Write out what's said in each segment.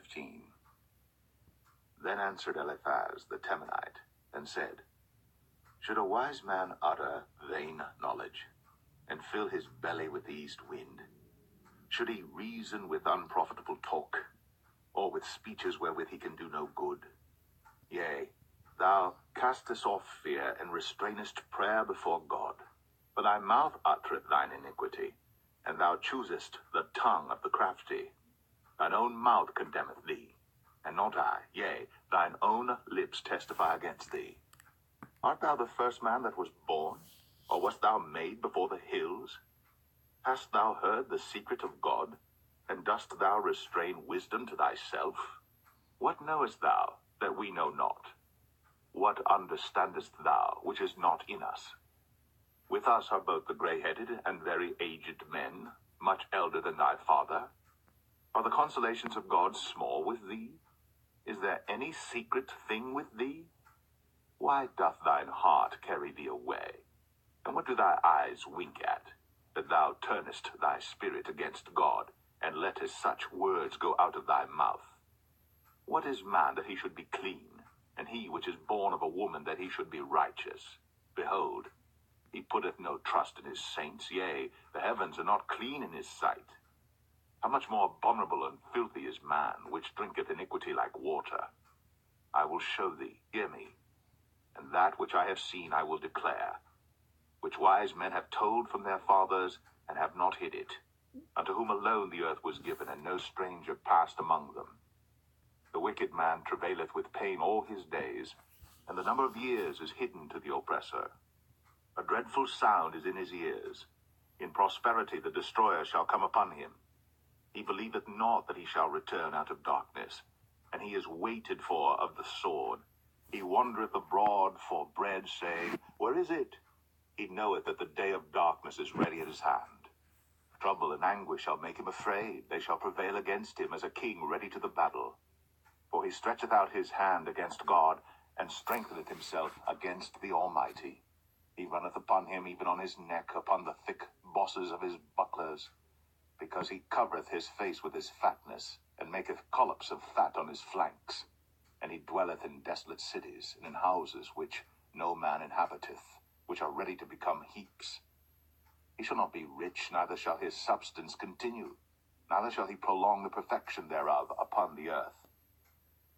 15. Then answered Eliphaz the Temanite, and said, Should a wise man utter vain knowledge, and fill his belly with the east wind? Should he reason with unprofitable talk, or with speeches wherewith he can do no good? Yea, thou castest off fear, and restrainest prayer before God. For thy mouth uttereth thine iniquity, and thou choosest the tongue of the crafty. Thine own mouth condemneth thee, and not I. Yea, thine own lips testify against thee. Art thou the first man that was born, or wast thou made before the hills? Hast thou heard the secret of God, and dost thou restrain wisdom to thyself? What knowest thou that we know not? What understandest thou which is not in us? With us are both the grey-headed and very aged men, much elder than thy father. Are the consolations of God small with thee? Is there any secret thing with thee? Why doth thine heart carry thee away? And what do thy eyes wink at, that thou turnest thy spirit against God, and lettest such words go out of thy mouth? What is man that he should be clean, and he which is born of a woman that he should be righteous? Behold, he putteth no trust in his saints, yea, the heavens are not clean in his sight. How much more abominable and filthy is man, which drinketh iniquity like water? I will show thee, hear me, and that which I have seen I will declare, which wise men have told from their fathers, and have not hid it, unto whom alone the earth was given, and no stranger passed among them. The wicked man travaileth with pain all his days, and the number of years is hidden to the oppressor. A dreadful sound is in his ears. In prosperity the destroyer shall come upon him. He believeth not that he shall return out of darkness, and he is waited for of the sword. He wandereth abroad for bread, saying, Where is it? He knoweth that the day of darkness is ready at his hand. Trouble and anguish shall make him afraid. They shall prevail against him as a king ready to the battle. For he stretcheth out his hand against God, and strengtheneth himself against the Almighty. He runneth upon him, even on his neck, upon the thick bosses of his bucklers, because he covereth his face with his fatness, and maketh collops of fat on his flanks. And he dwelleth in desolate cities, and in houses which no man inhabiteth, which are ready to become heaps. He shall not be rich, neither shall his substance continue, neither shall he prolong the perfection thereof upon the earth.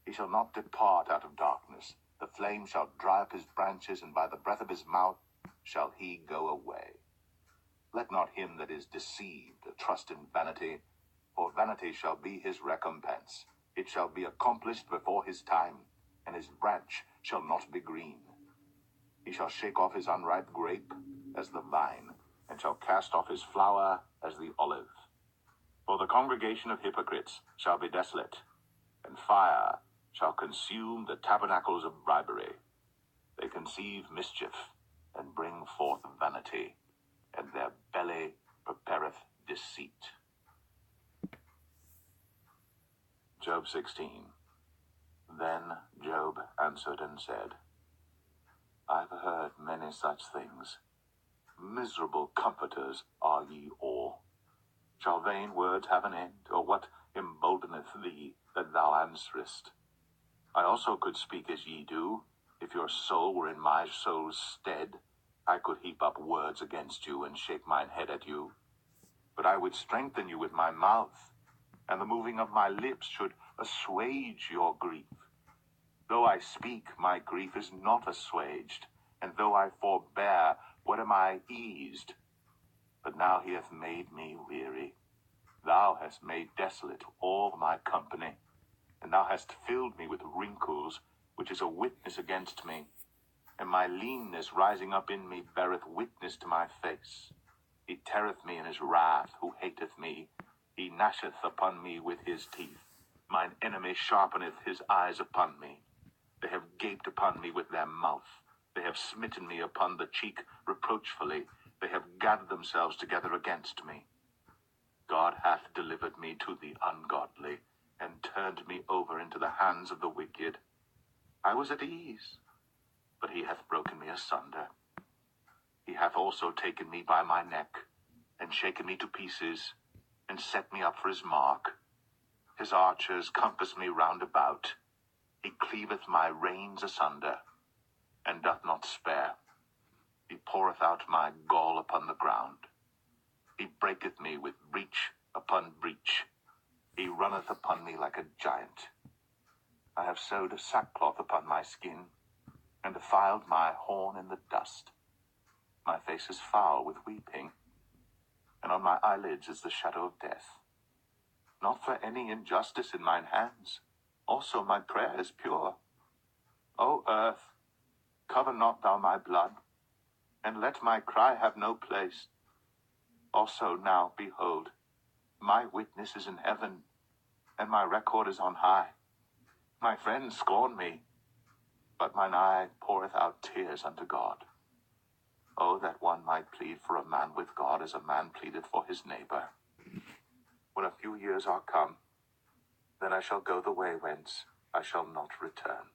He shall not depart out of darkness. The flame shall dry up his branches, and by the breath of his mouth shall he go away. Let not him that is deceived trust in vanity, for vanity shall be his recompense. It shall be accomplished before his time, and his branch shall not be green. He shall shake off his unripe grape as the vine, and shall cast off his flower as the olive. For the congregation of hypocrites shall be desolate, and fire shall consume the tabernacles of bribery. They conceive mischief, and bring forth vanity, and their belly prepareth deceit. Job 16. Then Job answered and said, I've heard many such things. Miserable comforters are ye all. Shall vain words have an end, or what emboldeneth thee that thou answerest? I also could speak as ye do. If your soul were in my soul's stead, I could heap up words against you, and shake mine head at you. But I would strengthen you with my mouth, and the moving of my lips should assuage your grief. Though I speak, my grief is not assuaged, and though I forbear, what am I eased? But now he hath made me weary. Thou hast made desolate all my company, and thou hast filled me with wrinkles, which is a witness against me. And my leanness rising up in me beareth witness to my face. He teareth me in his wrath, who hateth me. He gnasheth upon me with his teeth. Mine enemy sharpeneth his eyes upon me. They have gaped upon me with their mouth. They have smitten me upon the cheek reproachfully. They have gathered themselves together against me. God hath delivered me to the ungodly, and turned me over into the hands of the wicked. I was at ease, but he hath broken me asunder. He hath also taken me by my neck, and shaken me to pieces, and set me up for his mark. His archers compass me round about. He cleaveth my reins asunder, and doth not spare. He poureth out my gall upon the ground. He breaketh me with breach upon breach. He runneth upon me like a giant. I have sewed a sackcloth upon my skin, and defiled my horn in the dust. My face is foul with weeping, and on my eyelids is the shadow of death. Not for any injustice in mine hands, also my prayer is pure. O earth, cover not thou my blood, and let my cry have no place. Also now, behold, my witness is in heaven, and my record is on high. My friends scorn me, but mine eye poureth out tears unto God. Oh, that one might plead for a man with God as a man pleadeth for his neighbor. When a few years are come, then I shall go the way whence I shall not return.